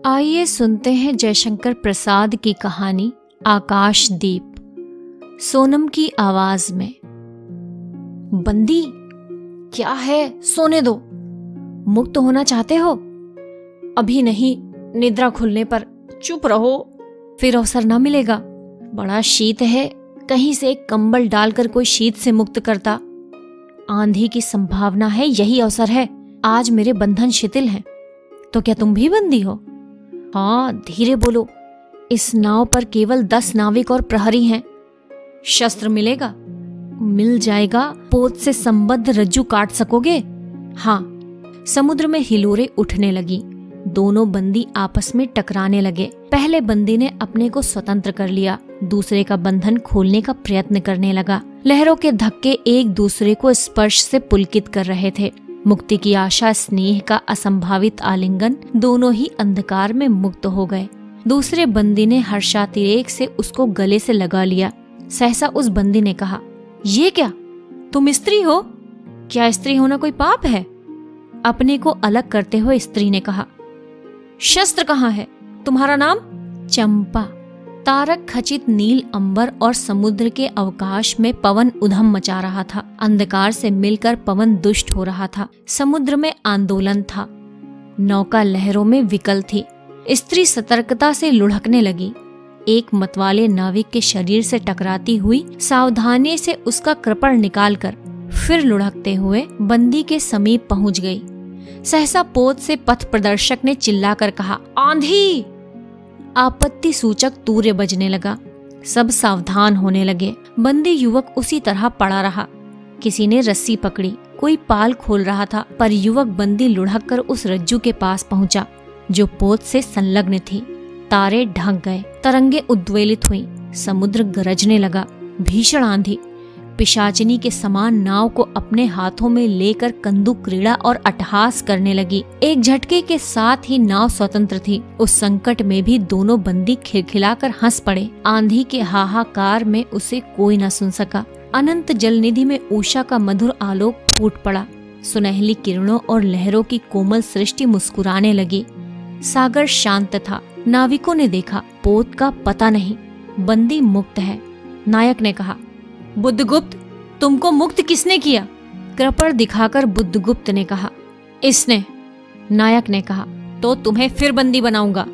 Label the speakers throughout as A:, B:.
A: आइए सुनते हैं जयशंकर प्रसाद की कहानी आकाशदीप, सोनम की आवाज में। बंदी, क्या है? सोने दो। मुक्त होना चाहते हो? अभी नहीं, निद्रा खुलने पर। चुप रहो, फिर अवसर ना मिलेगा। बड़ा शीत है, कहीं से एक कंबल डालकर कोई शीत से मुक्त करता। आंधी की संभावना है, यही अवसर है। आज मेरे बंधन शिथिल हैं। तो क्या तुम भी बंदी हो? हाँ, धीरे बोलो। इस नाव पर केवल 10 नाविक और प्रहरी हैं। शस्त्र मिलेगा? मिल जाएगा। पोत से संबद्ध रज्जू काट सकोगे? हाँ। समुद्र में हिलोरें उठने लगी। दोनों बंदी आपस में टकराने लगे। पहले बंदी ने अपने को स्वतंत्र कर लिया, दूसरे का बंधन खोलने का प्रयत्न करने लगा। लहरों के धक्के एक दूसरे को स्पर्श से पुलकित कर रहे थे। मुक्ति की आशा, स्नेह का असंभावित आलिंगन, दोनों ही अंधकार में मुक्त हो गए। दूसरे बंदी ने हर्षातिरेक से उसको गले से लगा लिया। सहसा उस बंदी ने कहा, ये क्या? तुम स्त्री हो? क्या स्त्री होना कोई पाप है? अपने को अलग करते हुए स्त्री ने कहा, शस्त्र कहाँ है? तुम्हारा नाम? चंपा। तारक खचित नील अंबर और समुद्र के अवकाश में पवन उधम मचा रहा था। अंधकार से मिलकर पवन दुष्ट हो रहा था। समुद्र में आंदोलन था। नौका लहरों में विकल थी। स्त्री सतर्कता से लुढ़कने लगी। एक मतवाले नाविक के शरीर से टकराती हुई सावधानी से उसका कृपण निकालकर फिर लुढ़कते हुए बंदी के समीप पहुंच गई। सहसा पोत से पथ प्रदर्शक ने चिल्लाकर कहा, आंधी! आपत्ति सूचक तूर्य बजने लगा। सब सावधान होने लगे। बंदी युवक उसी तरह पड़ा रहा। किसी ने रस्सी पकड़ी, कोई पाल खोल रहा था, पर युवक बंदी लुढ़क कर उस रज्जू के पास पहुंचा जो पोत से संलग्न थी। तारे ढक गए, तरंगे उद्वेलित हुई, समुद्र गरजने लगा। भीषण आंधी पिशाचिनी के समान नाव को अपने हाथों में लेकर कंदुक क्रीड़ा और अट्टहास करने लगी। एक झटके के साथ ही नाव स्वतंत्र थी। उस संकट में भी दोनों बंदी खिलखिलाकर हंस पड़े। आंधी के हाहाकार में उसे कोई न सुन सका। अनंत जलनिधि में उषा का मधुर आलोक फूट पड़ा। सुनहली किरणों और लहरों की कोमल सृष्टि मुस्कुराने लगी। सागर शांत था। नाविकों ने देखा, पोत का पता नहीं। बंदी मुक्त है। नायक ने कहा, बुद्धगुप्त, तुमको मुक्त किसने किया? कृपण दिखाकर बुद्धगुप्त ने कहा, इसने। नायक ने कहा, तो तुम्हें फिर बंदी बनाऊंगा।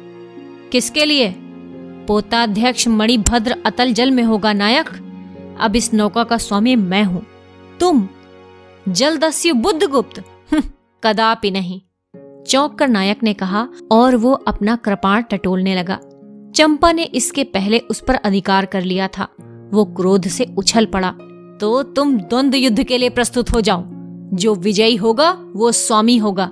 A: किसके लिए? पोताध्यक्ष मणिभद्र अतल जल में होगा नायक। अब इस नौका का स्वामी मैं हूं। तुम जलदस्यु बुद्धगुप्त? कदापि नहीं, चौंक कर नायक ने कहा, और वो अपना कृपाण टटोलने लगा। चंपा ने इसके पहले उस पर अधिकार कर लिया था। वो क्रोध से उछल पड़ा। तो तुम द्वंद्व युद्ध के लिए प्रस्तुत हो जाओ। जो विजयी होगा वो स्वामी होगा।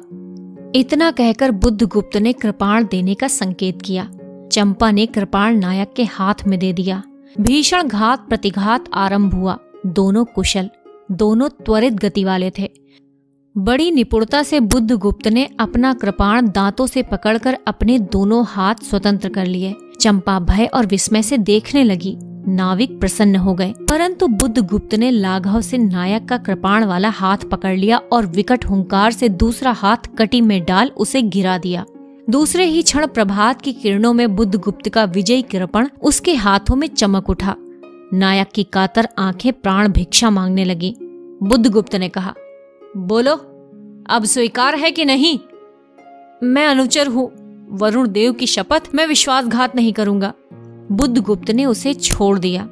A: इतना कहकर बुद्धगुप्त ने कृपाण देने का संकेत किया। चंपा ने कृपाण नायक के हाथ में दे दिया। भीषण घात प्रतिघात आरंभ हुआ। दोनों कुशल, दोनों त्वरित गति वाले थे। बड़ी निपुणता से बुद्धगुप्त ने अपना कृपाण दांतों से पकड़कर अपने दोनों हाथ स्वतंत्र कर लिए। चंपा भय और विस्मय से देखने लगी। नाविक प्रसन्न हो गए, परंतु बुद्धगुप्त ने लाघव से नायक का कृपाण वाला हाथ पकड़ लिया और विकट हुंकार से दूसरा हाथ कटी में डाल उसे गिरा दिया। दूसरे ही क्षण प्रभात की किरणों में बुद्धगुप्त का विजयी कृपण उसके हाथों में चमक उठा। नायक की कातर आंखें प्राण भिक्षा मांगने लगी। बुद्धगुप्त ने कहा, बोलो, अब स्वीकार है कि नहीं? मैं अनुचर हूँ। वरुण देव की शपथ, मैं विश्वासघात नहीं करूंगा। बुद्धगुप्त ने उसे छोड़ दिया।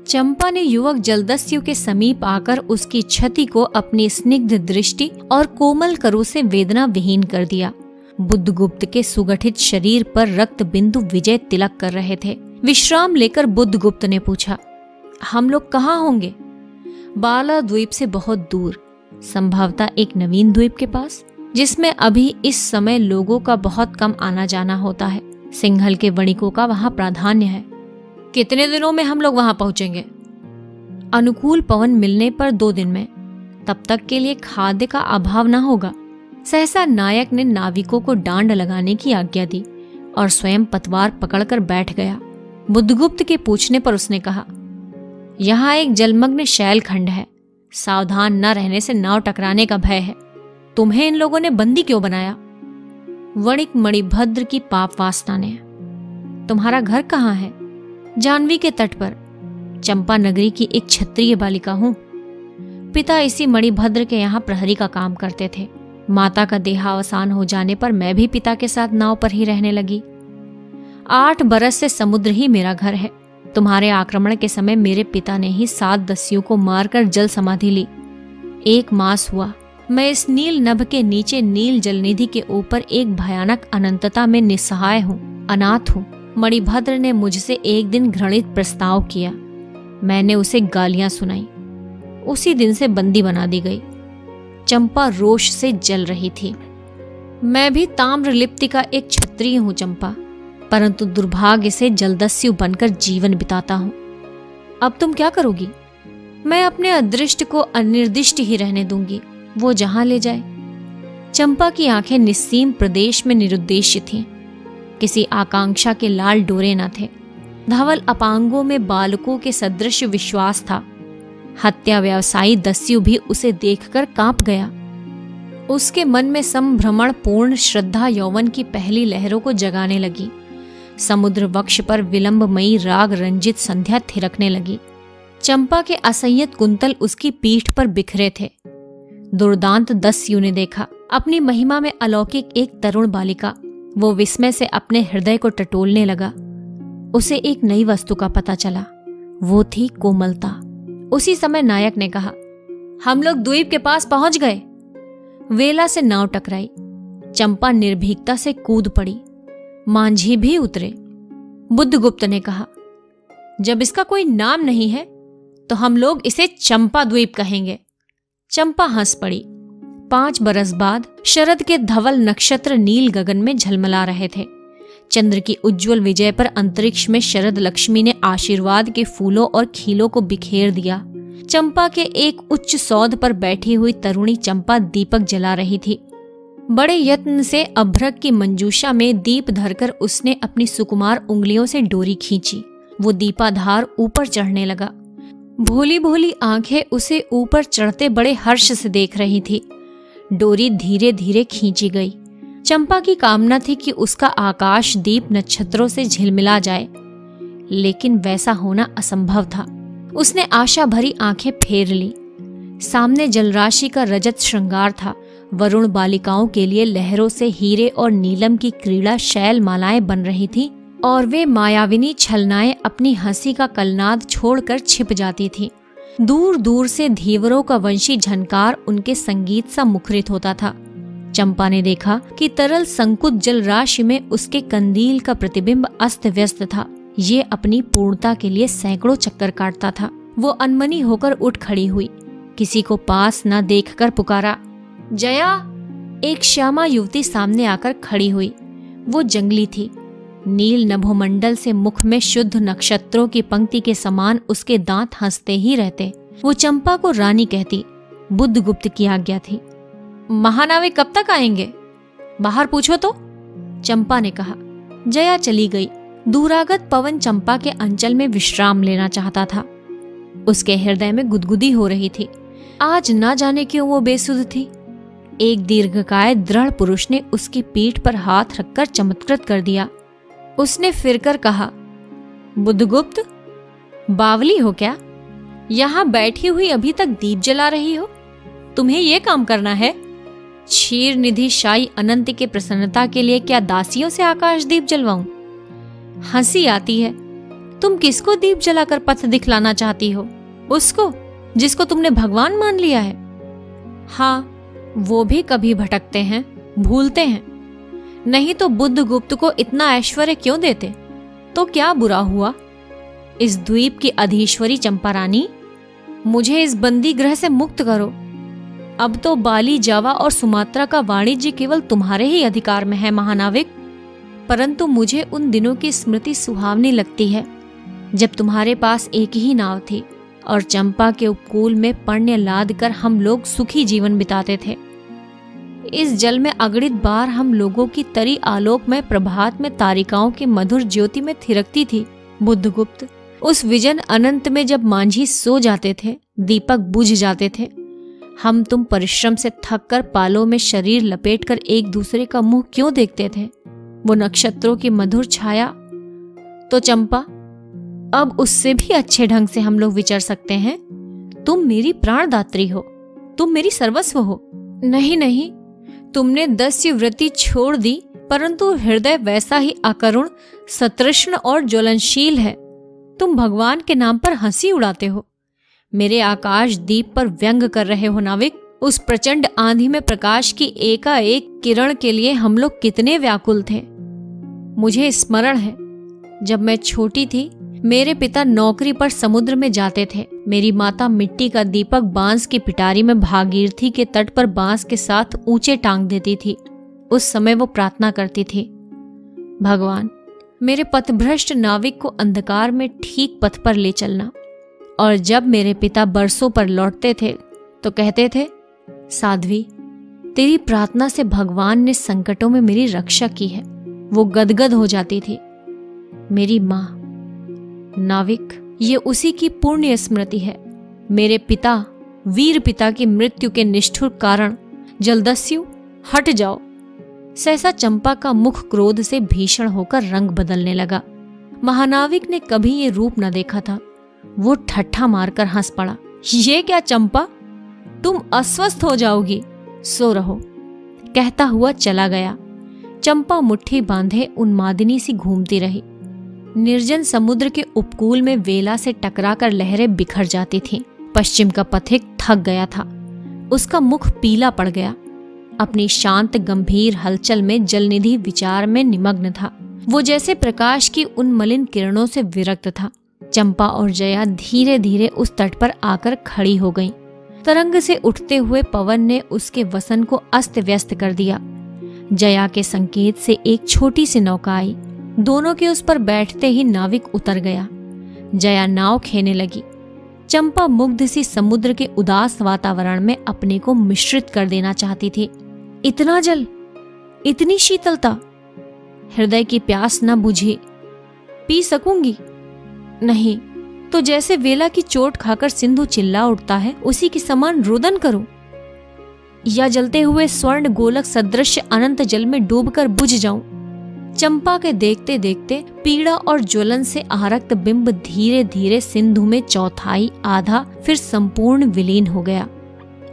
A: चंपा ने युवक जलदस्यु के समीप आकर उसकी छति को अपनी स्निग्ध दृष्टि और कोमल करु से वेदना विहीन कर दिया। बुद्धगुप्त के सुगठित शरीर पर रक्त बिंदु विजय तिलक कर रहे थे। विश्राम लेकर बुद्धगुप्त ने पूछा, हम लोग कहाँ होंगे? बाला द्वीप से बहुत दूर, संभवतः एक नवीन द्वीप के पास, जिसमें अभी इस समय लोगों का बहुत कम आना जाना होता है। सिंघल के वणिकों का वहां प्राधान्य है। कितने दिनों में हम लोग वहां पहुंचेंगे? अनुकूल पवन मिलने पर 2 दिन में। तब तक के लिए खाद्य का अभाव न होगा। सहसा नायक ने नाविकों को डांड लगाने की आज्ञा दी और स्वयं पतवार पकड़कर बैठ गया। बुद्धगुप्त के पूछने पर उसने कहा, यहाँ एक जलमग्न शैल खंड है। सावधान न रहने से नाव टकराने का भय है। तुम्हें इन लोगों ने बंदी क्यों बनाया? वणिक मणिभद्र की पाप वासना ने। तुम्हारा घर कहाँ है? जाह्नवी के तट पर। चंपा नगरी की एक क्षत्रिय बालिका हूं। पिता इसी मणिभद्र के यहाँ प्रहरी का काम करते थे। माता का देहावसान हो जाने पर मैं भी पिता के साथ नाव पर ही रहने लगी। 8 बरस से समुद्र ही मेरा घर है। तुम्हारे आक्रमण के समय मेरे पिता ने ही 7 दस्युओं को मारकर जल समाधि ली। 1 मास हुआ मैं इस नील नभ के नीचे नील जलनिधि के ऊपर एक भयानक अनंतता में निस्सहाय हूँ, अनाथ हूँ। मणिभद्र ने मुझसे एक दिन घृणित प्रस्ताव किया। मैंने उसे गालियां सुनाई। उसी दिन से बंदी बना दी गई। चंपा रोष से जल रही थी। मैं भी ताम्रलिप्ति का एक क्षत्रिय हूं चंपा, परंतु दुर्भाग्य से जलदस्यु बनकर जीवन बिताता हूं। अब तुम क्या करोगी? मैं अपने अदृष्ट को अनिर्दिष्ट ही रहने दूंगी, वो जहां ले जाए। चंपा की आंखें निस्सीम प्रदेश में निरुद्देश्य थीं। किसी आकांक्षा के लाल डोरे न थे। धवल अपांगों में बालकों के सदृश विश्वास था। हत्या व्यवसायी दस्यु भी उसे देखकर कांप गया। उसके मन में संभ्रमण पूर्ण श्रद्धा यौवन की पहली लहरों को जगाने लगी। समुद्र वक्ष पर विलंबमयी राग रंजित संध्या थिरकने लगी। चंपा के असंयत कुंतल उसकी पीठ पर बिखरे थे। दुर्दांत दस्यु ने देखा अपनी महिमा में अलौकिक एक तरुण बालिका। वो विस्मय से अपने हृदय को टटोलने लगा। उसे एक नई वस्तु का पता चला, वो थी कोमलता। उसी समय नायक ने कहा, हम लोग द्वीप के पास पहुंच गए। वेला से नाव टकराई। चंपा निर्भीकता से कूद पड़ी। मांझी भी उतरे। बुद्धगुप्त ने कहा, जब इसका कोई नाम नहीं है तो हम लोग इसे चंपा द्वीप कहेंगे। चंपा हंस पड़ी। 5 बरस बाद शरद के धवल नक्षत्र नील गगन में झलमला रहे थे। चंद्र की उज्जवल विजय पर अंतरिक्ष में शरद लक्ष्मी ने आशीर्वाद के फूलों और खीलों को बिखेर दिया। चंपा के एक उच्च सौध पर बैठी हुई तरुणी चंपा दीपक जला रही थी। बड़े यत्न से अभ्रक की मंजूषा में दीप धरकर उसने अपनी सुकुमार उंगलियों से डोरी खींची। वो दीपाधार ऊपर चढ़ने लगा। भोली भोली आंखें उसे ऊपर चढ़ते बड़े हर्ष से देख रही थी। डोरी धीरे धीरे खींची गई। चंपा की कामना थी कि उसका आकाश दीप नक्षत्रों से झिलमिला जाए, लेकिन वैसा होना असंभव था। उसने आशा भरी आंखें फेर ली। सामने जलराशि का रजत श्रृंगार था। वरुण बालिकाओं के लिए लहरों से हीरे और नीलम की क्रीड़ा शैल मालाएं बन रही थी और वे मायाविनी छलनाएं अपनी हंसी का कलनाद छोड़कर छिप जाती थी। दूर दूर से धीवरों का वंशी झनकार उनके संगीत सा मुखरित होता था। चंपा ने देखा कि तरल संकुच जल राशि में उसके कंदील का प्रतिबिंब अस्त व्यस्त था। ये अपनी पूर्णता के लिए सैकड़ों चक्कर काटता था। वो अनमनी होकर उठ खड़ी हुई। किसी को पास न देखकर पुकारा, जया। एक श्यामा युवती सामने आकर खड़ी हुई। वो जंगली थी। नील नभोमंडल से मुख में शुद्ध नक्षत्रों की पंक्ति के समान उसके दांत हंसते ही रहते। वो चंपा को रानी कहती। बुद्धगुप्त की आज्ञा थी। महानाविक कब तक आएंगे? बाहर पूछो तो। चंपा ने कहा। जया चली गई। दूरागत पवन चंपा के अंचल में विश्राम लेना चाहता था। उसके हृदय में गुदगुदी हो रही थी। आज ना जाने क्यों वो बेसुध थी। एक दीर्घकाय दृढ़ पुरुष ने उसकी पीठ पर हाथ रखकर चमत्कृत कर दिया। उसने फिरकर कहा, बुद्धगुप्त, बावली हो क्या? यहां बैठी हुई अभी तक दीप जला रही हो? तुम्हें यह काम करना है? क्षीर निधि शाही अनंत के प्रसन्नता के लिए क्या दासियों से आकाश दीप जलवाऊं? हंसी आती है। तुम किसको दीप जलाकर पथ दिखलाना चाहती हो? उसको जिसको तुमने भगवान मान लिया है। हाँ, वो भी कभी भटकते हैं, भूलते हैं। नहीं तो बुद्धगुप्त को इतना ऐश्वर्य क्यों देते? तो क्या बुरा हुआ? इस द्वीप की अधीश्वरी चंपा रानी, मुझे इस बंदी गृह से मुक्त करो। अब तो बाली, जावा और सुमात्रा का वाणिज्य केवल तुम्हारे ही अधिकार में है महानाविक। परंतु मुझे उन दिनों की स्मृति सुहावनी लगती है जब तुम्हारे पास एक ही नाव थी और चंपा के उपकूल में पण्य लाद कर हम लोग सुखी जीवन बिताते थे। इस जल में अगणित बार हम लोगों की तरी आलोक में प्रभात में तारिकाओं की मधुर ज्योति में थिरकती थी। बुद्धगुप्त, उस विजन अनंत में जब मांझी सो जाते थे, दीपक बुझ जाते थे, हम तुम परिश्रम से थक कर पालों में शरीर लपेटकर एक दूसरे का मुंह क्यों देखते थे? वो नक्षत्रों की मधुर छाया तो चंपा, अब उससे भी अच्छे ढंग से हम लोग विचर सकते हैं। तुम मेरी प्राणदात्री हो, तुम मेरी सर्वस्व हो। नहीं नहीं, तुमने दस्युवृत्ति छोड़ दी, परंतु हृदय वैसा ही अकरुण, सतृष्ण और ज्वलनशील है। तुम भगवान के नाम पर हंसी उड़ाते हो, मेरे आकाश दीप पर व्यंग कर रहे हो नाविक। उस प्रचंड आंधी में प्रकाश की एकाएक किरण के लिए हम लोग कितने व्याकुल थे। मुझे स्मरण है, जब मैं छोटी थी, मेरे पिता नौकरी पर समुद्र में जाते थे। मेरी माता मिट्टी का दीपक बांस की पिटारी में भागीरथी के तट पर बांस के साथ ऊंचे टांग देती थी। उस समय वो प्रार्थना करती थी, भगवान, मेरे पथभ्रष्ट नाविक को अंधकार में ठीक पथ पर ले चलना। और जब मेरे पिता बरसों पर लौटते थे तो कहते थे, साध्वी, तेरी प्रार्थना से भगवान ने संकटों में मेरी रक्षा की है। वो गदगद हो जाती थी। मेरी माँ, नाविक, ये उसी की पुण्य स्मृति है। मेरे पिता, वीर पिता की मृत्यु के निष्ठुर कारण, जलदस्यु, हट जाओ। सहसा चंपा का मुख क्रोध से भीषण होकर रंग बदलने लगा। महानाविक ने कभी ये रूप न देखा था। वो ठट्ठा मारकर हंस पड़ा। ये क्या चंपा, तुम अस्वस्थ हो जाओगी, सो रहो, कहता हुआ चला गया। चंपा मुट्ठी बांधे उन्मादिनी सी घूमती रही। निर्जन समुद्र के उपकूल में वेला से टकराकर लहरें बिखर जाती थीं। पश्चिम का पथिक थक गया था, उसका मुख पीला पड़ गया। अपनी शांत गंभीर हलचल में जलनिधि विचार में निमग्न था। वो जैसे प्रकाश की उन मलिन किरणों से विरक्त था। चंपा और जया धीरे धीरे उस तट पर आकर खड़ी हो गईं। तरंग से उठते हुए पवन ने उसके वसन को अस्त व्यस्त कर दिया। जया के संकेत से एक छोटी सी नौका आई। दोनों के उस पर बैठते ही नाविक उतर गया। जया नाव खेने लगी। चंपा मुग्ध सी समुद्र के उदास वातावरण में अपने को मिश्रित कर देना चाहती थी। इतना जल, इतनी शीतलता, हृदय की प्यास न बुझी। पी सकूंगी? नहीं, तो जैसे वेला की चोट खाकर सिंधु चिल्ला उठता है, उसी के समान रुदन करूं, या जलते हुए स्वर्ण गोलक सदृश अनंत जल में डूबकर बुझ जाऊं। चंपा के देखते देखते पीड़ा और ज्वलन से आरक्त बिंब धीरे धीरे सिंधु में चौथाई, आधा, फिर संपूर्ण विलीन हो गया।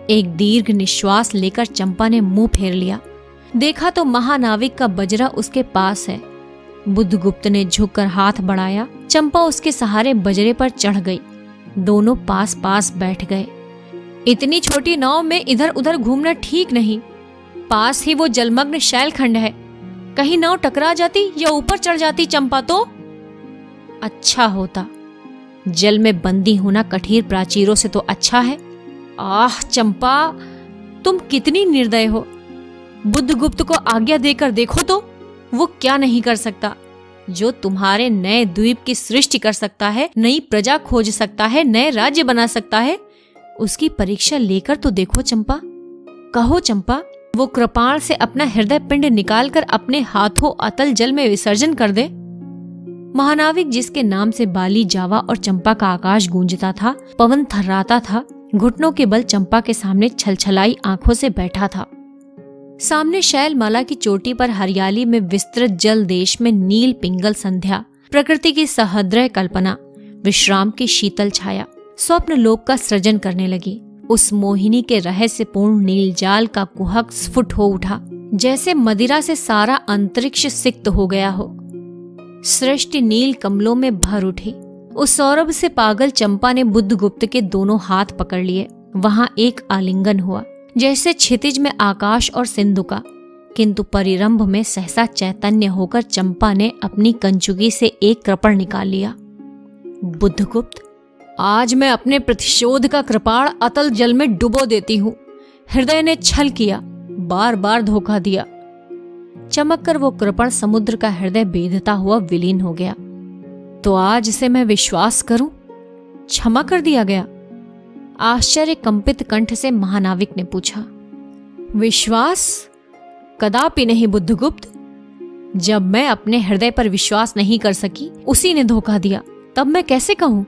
A: एक दीर्घ निश्वास लेकर चंपा ने मुंह फेर लिया। देखा तो महानाविक का बजरा उसके पास है। बुद्धगुप्त ने झुककर हाथ बढ़ाया। चंपा उसके सहारे बजरे पर चढ़ गई। दोनों पास पास बैठ गए। इतनी छोटी नाव में इधर उधर घूमना ठीक नहीं। पास ही वो जलमग्न शैलखंड है, कहीं नाव टकरा जाती या ऊपर चढ़ जाती चंपा तो अच्छा होता। जल में बंदी होना कठिन प्राचीरों से तो अच्छा है। आह चंपा, तुम कितनी निर्दय हो। बुद्धगुप्त को आज्ञा देकर देखो तो वो क्या नहीं कर सकता। जो तुम्हारे नए द्वीप की सृष्टि कर सकता है, नई प्रजा खोज सकता है, नए राज्य बना सकता है, उसकी परीक्षा लेकर तो देखो चंपा। कहो चंपा, वो कृपाण से अपना हृदय पिंड निकालकर अपने हाथों अतल जल में विसर्जन कर दे। महानाविक, जिसके नाम से बाली, जावा और चंपा का आकाश गूंजता था, पवन थर्राता था, घुटनों के बल चंपा के सामने छलछलाई आंखों से बैठा था। सामने शैलमाला की चोटी पर हरियाली में विस्तृत जल देश में नील पिंगल संध्या, प्रकृति की सहृदय कल्पना, विश्राम की शीतल छाया स्वप्न लोक का सृजन करने लगी। उस मोहिनी के रहस्यपूर्ण नील जाल का कुहक स्फुट हो उठा, जैसे मदिरा से सारा अंतरिक्ष सिक्त हो गया हो। सृष्टि नील कमलों में भर उठी। उस सौरभ से पागल चंपा ने बुद्धगुप्त के दोनों हाथ पकड़ लिए। वहां एक आलिंगन हुआ, जैसे क्षितिज में आकाश और सिंधु का, किंतु परिरंभ में सहसा चैतन्य होकर चंपा ने अपनी कंचुकी से एक कृपण निकाल लिया। बुद्धगुप्त, आज मैं अपने प्रतिशोध का कृपाण अतल जल में डुबो देती हूँ। हृदय ने छल किया, बार बार धोखा दिया। चमक कर वो कृपण समुद्र का हृदय बेधता हुआ विलीन हो गया। तो आज से मैं विश्वास करूं? क्षमा कर दिया गया? आश्चर्य कंपित कंठ से महानाविक ने पूछा। विश्वास? कदापि नहीं बुद्धगुप्त। जब मैं अपने हृदय पर विश्वास नहीं कर सकी, उसी ने धोखा दिया, तब मैं कैसे कहूं?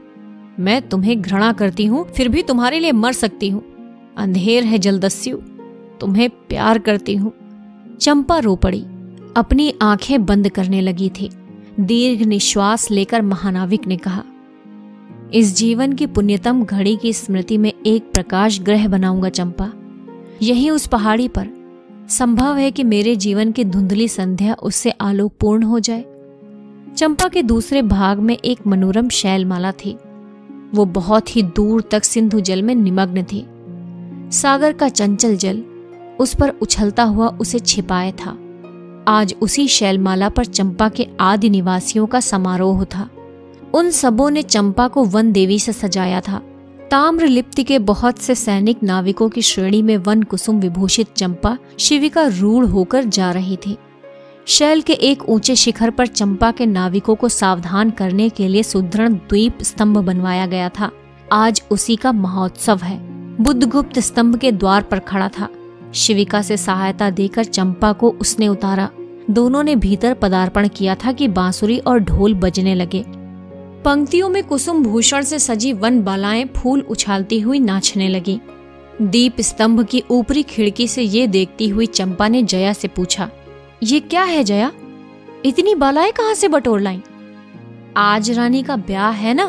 A: मैं तुम्हें घृणा करती हूं, फिर भी तुम्हारे लिए मर सकती हूं। अंधेर है जलदस्यु, तुम्हें प्यार करती हूँ। चंपा रो पड़ी, अपनी आंखें बंद करने लगी थी। दीर्घ निश्वास लेकर महानाविक ने कहा, इस जीवन की पुण्यतम घड़ी की स्मृति में एक प्रकाश ग्रह बनाऊंगा चंपा। यही उस पहाड़ी पर संभव है कि मेरे जीवन की धुंधली संध्या उससे आलोकपूर्ण हो जाए। चंपा के दूसरे भाग में एक मनोरम शैलमाला थी। वो बहुत ही दूर तक सिंधु जल में निमग्न थी। सागर का चंचल जल उस पर उछलता हुआ उसे छिपाए था। आज उसी शैलमाला पर चंपा के आदि निवासियों का समारोह था। उन सबों ने चंपा को वन देवी से सजाया था। ताम्रलिप्ति के बहुत से सैनिक नाविकों की श्रेणी में वन कुसुम विभूषित चंपा शिविका रूढ़ होकर जा रही थी। शैल के एक ऊंचे शिखर पर चंपा के नाविकों को सावधान करने के लिए सुदृढ़ द्वीप स्तंभ बनवाया गया था। आज उसी का महोत्सव है। बुद्धगुप्त स्तंभ के द्वार पर खड़ा था। शिविका से सहायता देकर चंपा को उसने उतारा। दोनों ने भीतर पदार्पण किया था कि बांसुरी और ढोल बजने लगे। पंक्तियों में कुसुम भूषण से सजी वन बालाएं फूल उछालती हुई नाचने लगी। दीप स्तंभ की ऊपरी खिड़की से ये देखती हुई चंपा ने जया से पूछा, ये क्या है जया? इतनी बालाएं कहाँ से बटोर लाई? आज रानी का ब्याह है ना?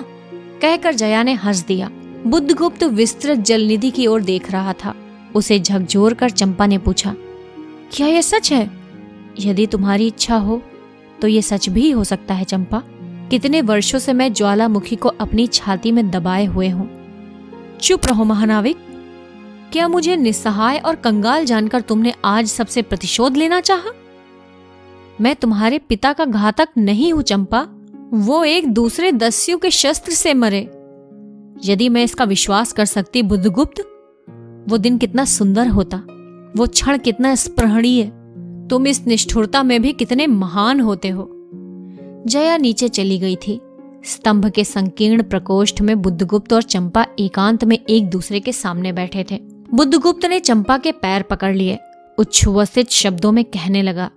A: कहकर जया ने हंस दिया। बुद्धगुप्त विस्तृत जलनिधि की ओर देख रहा था। उसे झकझोर कर चंपा ने पूछा, क्या यह सच है? यदि तुम्हारी इच्छा हो तो ये सच भी हो सकता है चंपा। कितने वर्षों से मैं ज्वालामुखी को अपनी छाती में दबाए हुए हूं। चुप रहो महानाविक। क्या मुझे निस्सहाय और कंगाल जानकर तुमने आज सबसे प्रतिशोध लेना चाहा? मैं तुम्हारे पिता का घातक नहीं हूं चंपा। वो एक दूसरे दस्यु के शस्त्र से मरे। यदि मैं इसका विश्वास कर सकती बुद्धगुप्त, वो दिन कितना सुंदर होता, वो क्षण कितना स्पृहणीय। तुम इस निष्ठुरता में भी कितने महान होते हो। जया नीचे चली गई थी। स्तंभ के संकीर्ण प्रकोष्ठ में बुद्धगुप्त और चंपा एकांत में एक दूसरे के सामने बैठे थे। बुद्धगुप्त ने चंपा के पैर पकड़ लिए। उच्छ्वसित शब्दों में कहने लगा,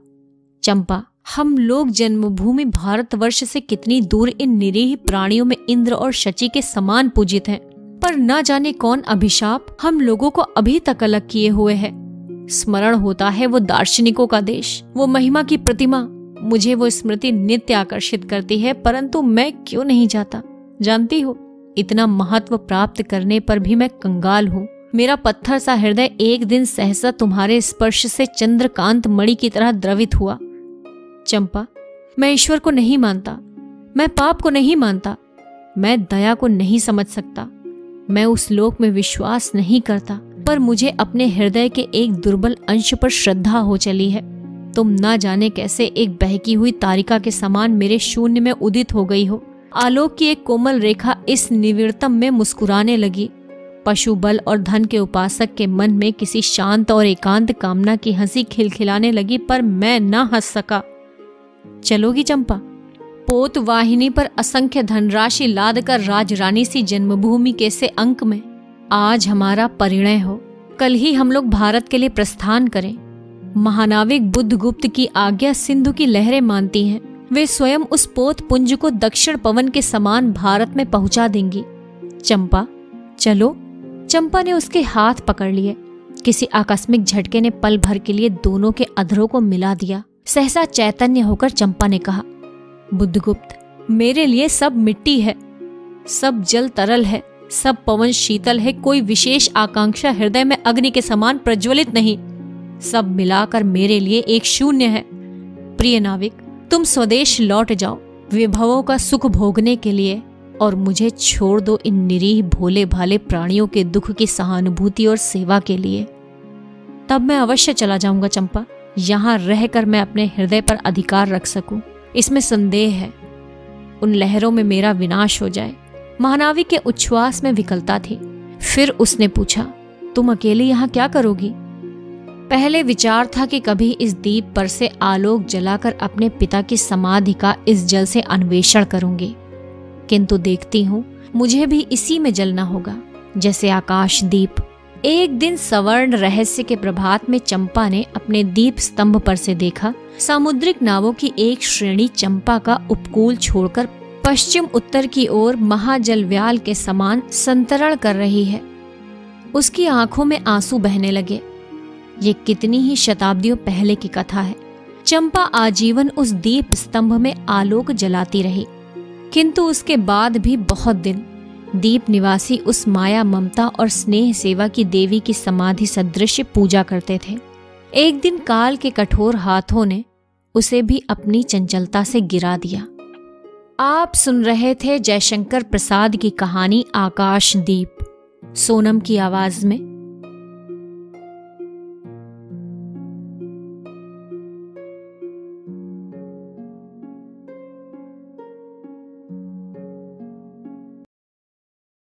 A: चंपा, हम लोग जन्मभूमि भारतवर्ष से कितनी दूर इन निरीह प्राणियों में इंद्र और शची के समान पूजित हैं, पर न जाने कौन अभिशाप हम लोगों को अभी तक अलग किए हुए है। स्मरण होता है वो दार्शनिकों का देश, वो महिमा की प्रतिमा। मुझे वो स्मृति नित्य आकर्षित करती है, परंतु मैं क्यों नहीं जाता? जानती हो, इतना महत्व प्राप्त करने पर भी मैं कंगाल हूँ। मेरा पत्थर सा हृदय एक दिन सहसा तुम्हारे स्पर्श से चंद्रकांत मणि की तरह द्रवित हुआ। चंपा, मैं ईश्वर को नहीं मानता, मैं पाप को नहीं मानता, मैं दया को नहीं समझ सकता, मैं उस लोक में विश्वास नहीं करता, पर मुझे अपने हृदय के एक दुर्बल अंश पर श्रद्धा हो चली है। तुम ना जाने कैसे एक बहकी हुई तारिका के समान मेरे शून्य में उदित हो गई हो। आलोक की एक कोमल रेखा इस निविड़तम में मुस्कुराने लगी। पशु बल और धन के उपासक के मन में किसी शांत और एकांत कामना की हंसी खिलखिलाने लगी, पर मैं ना हंस सका। चलोगी चंपा? पोत वाहिनी पर असंख्य धनराशि लाद कर राजरानी सी जन्मभूमि के से अंक में आज हमारा परिणय हो। कल ही हम लोग भारत के लिए प्रस्थान करें। महानाविक बुद्धगुप्त की आज्ञा सिंधु की लहरें मानती हैं। वे स्वयं उस पोत पुंज को दक्षिण पवन के समान भारत में पहुंचा देंगी। चंपा, चलो। चंपा ने उसके हाथ पकड़ लिए। किसी आकस्मिक झटके ने पल भर के लिए दोनों के अधरों को मिला दिया। सहसा चैतन्य होकर चंपा ने कहा, बुद्धगुप्त, मेरे लिए सब मिट्टी है, सब जल तरल है, सब पवन शीतल है। कोई विशेष आकांक्षा हृदय में अग्नि के समान प्रज्वलित नहीं। सब मिलाकर मेरे लिए एक शून्य है। प्रिय नाविक, तुम स्वदेश लौट जाओ विभवों का सुख भोगने के लिए, और मुझे छोड़ दो इन निरीह भोले भाले प्राणियों के दुख की सहानुभूति और सेवा के लिए। तब मैं अवश्य चला जाऊंगा चंपा। यहाँ रहकर मैं अपने हृदय पर अधिकार रख सकूं, इसमें संदेह है। उन लहरों में मेरा विनाश हो जाए। महानाविक के उच्छ्वास में विकलता थी। फिर उसने पूछा, तुम अकेले यहाँ क्या करोगी? पहले विचार था कि कभी इस द्वीप पर से आलोक जलाकर अपने पिता की समाधि का इस जल से अन्वेषण करूंगी, किंतु देखती हूँ मुझे भी इसी में जलना होगा, जैसे आकाश दीप। एक दिन सवर्ण रहस्य के प्रभात में चंपा ने अपने दीप स्तंभ पर से देखा, सामुद्रिक नावों की एक श्रेणी चंपा का उपकूल छोड़कर पश्चिम उत्तर की ओर महाजलव्याल के समान संतरण कर रही है। उसकी आंखों में आंसू बहने लगे। ये कितनी ही शताब्दियों पहले की कथा है। चंपा आजीवन उस दीप स्तंभ में आलोक जलाती रही, किंतु उसके बाद भी बहुत दिन दीप निवासी उस माया, ममता और स्नेह सेवा की देवी की समाधि सदृश पूजा करते थे। एक दिन काल के कठोर हाथों ने उसे भी अपनी चंचलता से गिरा दिया। आप सुन रहे थे जयशंकर प्रसाद की कहानी आकाशदीप, सोनम की आवाज में।